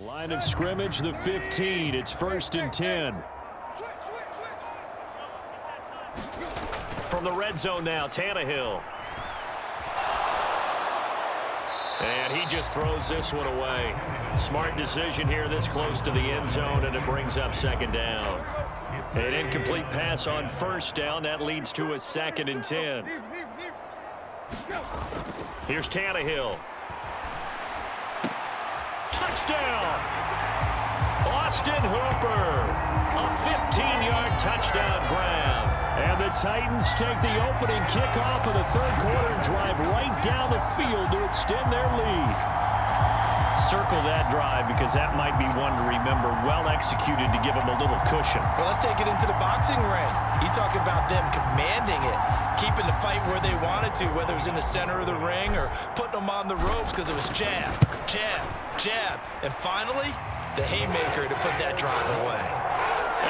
Line of scrimmage, the 15. It's 1st and 10. From the red zone now, Tannehill. And he just throws this one away. Smart decision here this close to the end zone, and it brings up 2nd down. An incomplete pass on 1st down. That leads to a 2nd and 10. Here's Tannehill. Touchdown! Austin Hooper. A 15-yard touchdown grab. And the Titans take the opening kickoff of the 3rd quarter and drive right down the field to extend their lead. Circle that drive because that might be one to remember. Well executed to give them a little cushion. Well, let's take it into the boxing ring. You talk about them commanding it, keeping the fight where they wanted to, whether it was in the center of the ring or putting them on the ropes because it was jab, jab, jab. And finally, the haymaker to put that drive away.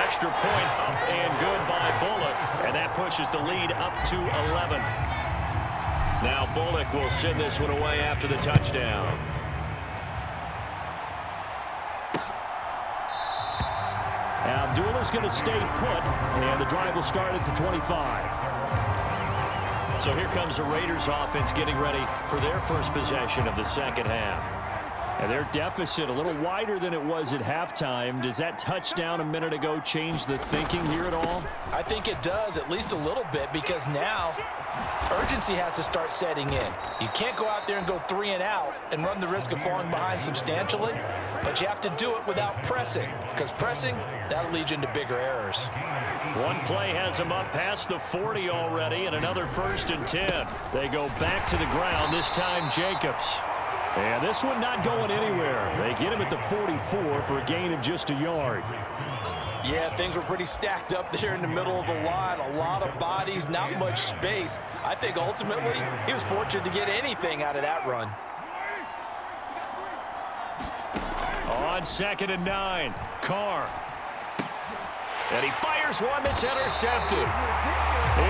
Extra point up and good by Bullock. And that pushes the lead up to 11. Now Bullock will send this one away after the touchdown. Abdullah's going to stay put, and the drive will start at the 25. So here comes the Raiders offense getting ready for their first possession of the 2nd half. And their deficit a little wider than it was at halftime. Does that touchdown a minute ago change the thinking here at all? I think it does, at least a little bit, because now urgency has to start setting in. You can't go out there and go 3 and out and run the risk of falling behind substantially, but you have to do it without pressing, because pressing, that'll lead you into bigger errors. One play has them up past the 40 already, and another 1st and 10. They go back to the ground, this time Jacobs. And this one not going anywhere. They get him at the 44 for a gain of just a yard. Yeah, things were pretty stacked up there in the middle of the line. A lot of bodies, not much space. I think ultimately he was fortunate to get anything out of that run. On 2nd and 9, Carr. And he fires one that's intercepted.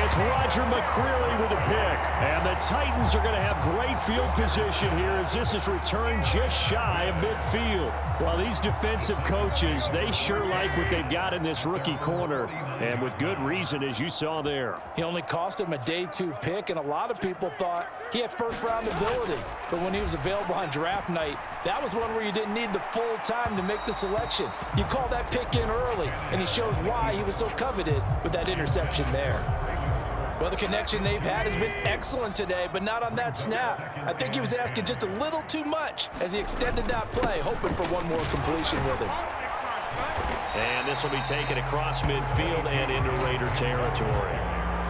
It's Roger McCreary with a pick. And the Titans are going to have great field position here as this is returned just shy of midfield. Well, these defensive coaches, they sure like what they've got in this rookie corner. And with good reason, as you saw there. He only cost him a day 2 pick, and a lot of people thought he had first-round ability. But when he was available on draft night, that was one where you didn't need the full time to make the selection. You call that pick in early, and he shows why he was so coveted with that interception there. Well, the connection they've had has been excellent today, but not on that snap. I think he was asking just a little too much as he extended that play, hoping for one more completion with him. And this will be taken across midfield and into Raider territory.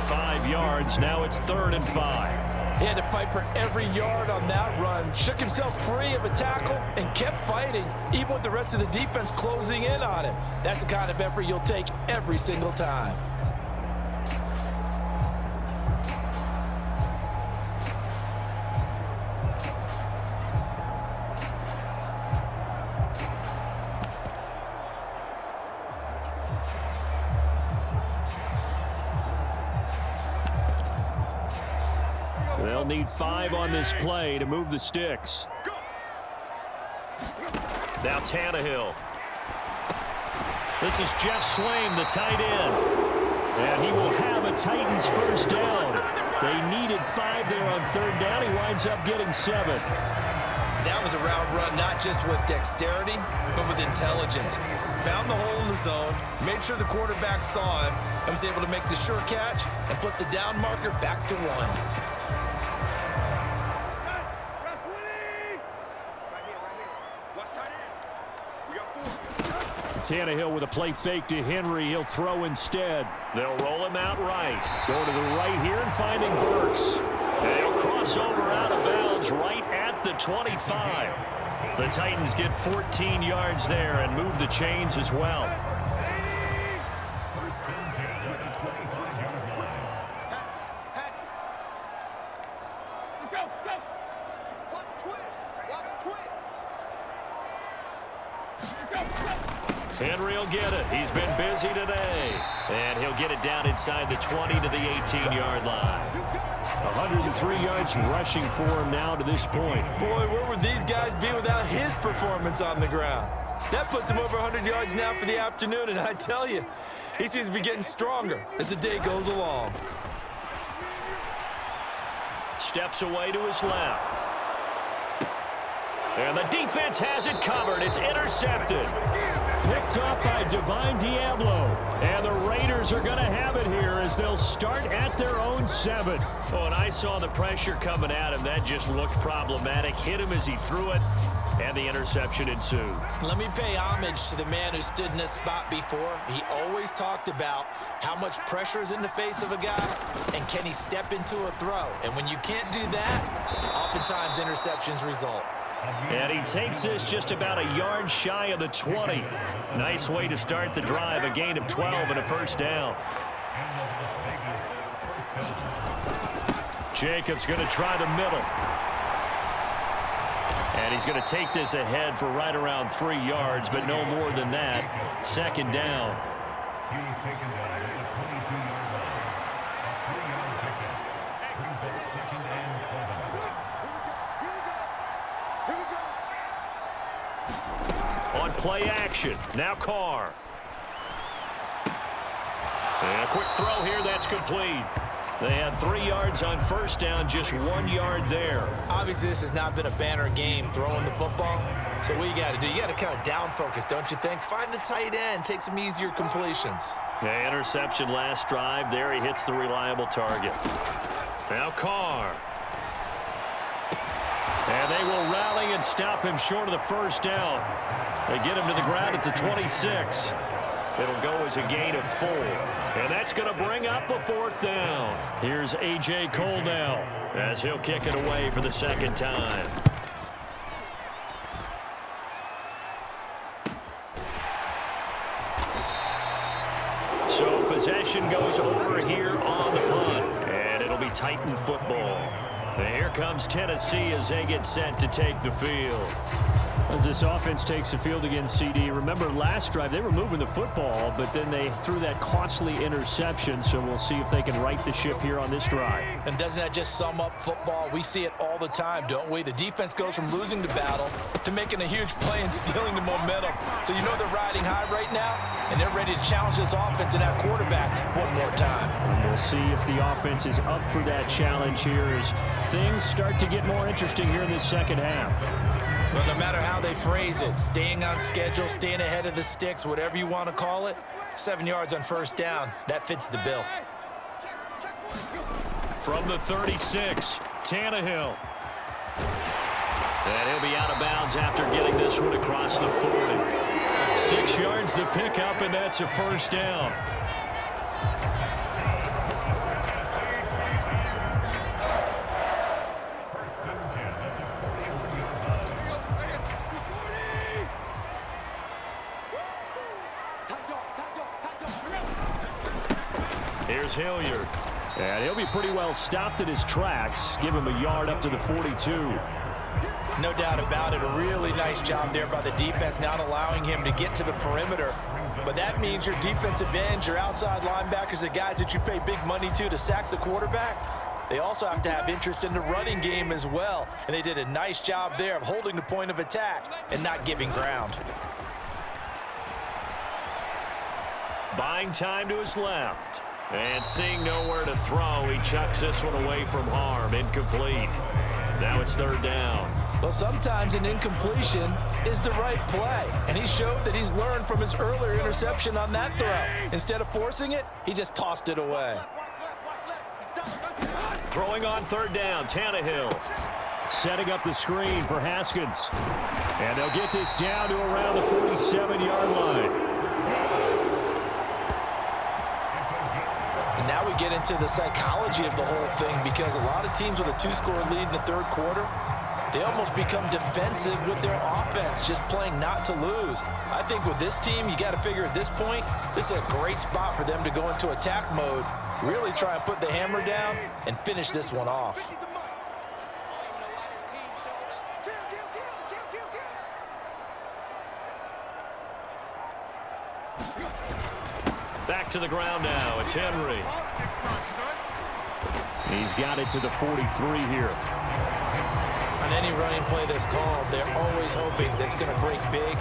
5 yards, now it's 3rd and 5. He had to fight for every yard on that run, shook himself free of a tackle, and kept fighting, even with the rest of the defense closing in on him. That's the kind of effort you'll take every single time. They'll need 5 on this play to move the sticks. Now Tannehill. This is Jeff Swaim, the tight end. And he will have a Titans first down. They needed 5 there on 3rd down. He winds up getting 7. That was a route run, not just with dexterity, but with intelligence. Found the hole in the zone, made sure the quarterback saw him, and was able to make the sure catch and flip the down marker back to 1. Tannehill with a play fake to Henry. He'll throw instead. They'll roll him out right. Going to the right here and finding Burks. And he'll cross over out of bounds right at the 25. The Titans get 14 yards there and move the chains as well. Henry will get it. He's been busy today. And he'll get it down inside the 20 to the 18-yard line. 103 yards rushing for him now to this point. Boy, where would these guys be without his performance on the ground? That puts him over 100 yards now for the afternoon, and I tell you, he seems to be getting stronger as the day goes along. Steps away to his left. And the defense has it covered. It's intercepted. Picked up by Divine Diablo. And the Raiders are going to have it here as they'll start at their own 7. Oh, and I saw the pressure coming at him. That just looked problematic. Hit him as he threw it, and the interception ensued. Let me pay homage to the man who stood in this spot before. He always talked about how much pressure is in the face of a guy, and can he step into a throw. And when you can't do that, oftentimes interceptions result. And he takes this just about a yard shy of the 20. Nice way to start the drive, a gain of 12 and a first down. Jacobs going to try the middle. And he's going to take this ahead for right around 3 yards, but no more than that. Second down. On play action, now Carr. And a quick throw here, that's complete. They had 3 yards on first down, just 1 yard there. Obviously, this has not been a banner game throwing the football. So what you got to do, you got to kind of down focus, don't you think? Find the tight end, take some easier completions. The interception last drive. There he hits the reliable target. Now Carr. And they will rally and stop him short of the first down. They get him to the ground at the 26. It'll go as a gain of 4. And that's going to bring up a 4th down. Here's A.J. Cole now as he'll kick it away for the second time. So possession goes over here on the punt. And it'll be Titan football. And here comes Tennessee as they get set to take the field. As this offense takes the field against CD, remember last drive they were moving the football, but then they threw that costly interception, so we'll see if they can right the ship here on this drive. And doesn't that just sum up football? We see it all the time, don't we? The defense goes from losing the battle to making a huge play and stealing the momentum. So you know they're riding high right now, and they're ready to challenge this offense and that quarterback one more time. And we'll see if the offense is up for that challenge here as things start to get more interesting here in this second half. Well, no matter how they phrase it, staying on schedule, staying ahead of the sticks, whatever you want to call it, 7 yards on first down, that fits the bill. From the 36, Tannehill. And he'll be out of bounds after getting this one across the 40. 6 yards the pickup, and that's a first down. Here's Hilliard. And he'll be pretty well stopped in his tracks. Give him a yard up to the 42. No doubt about it. A really nice job there by the defense, not allowing him to get to the perimeter. But that means your defensive ends, your outside linebackers, the guys that you pay big money to sack the quarterback, they also have to have interest in the running game as well. And they did a nice job there of holding the point of attack and not giving ground. Buying time to his left. And seeing nowhere to throw, he chucks this one away from harm. Incomplete. Now it's third down. Well, sometimes an incompletion is the right play. And he showed that he's learned from his earlier interception on that throw. Instead of forcing it, he just tossed it away. Throwing on third down, Tannehill. Setting up the screen for Haskins. And they'll get this down to around the 47-yard line. And now we get into the psychology of the whole thing, because a lot of teams with a 2-score lead in the third quarter, they almost become defensive with their offense, just playing not to lose. I think with this team, you got to figure at this point, this is a great spot for them to go into attack mode, really try and put the hammer down and finish this one off. Back to the ground now. It's Henry. He's got it to the 43 here. On any running play that's called, they're always hoping that it's going to break big.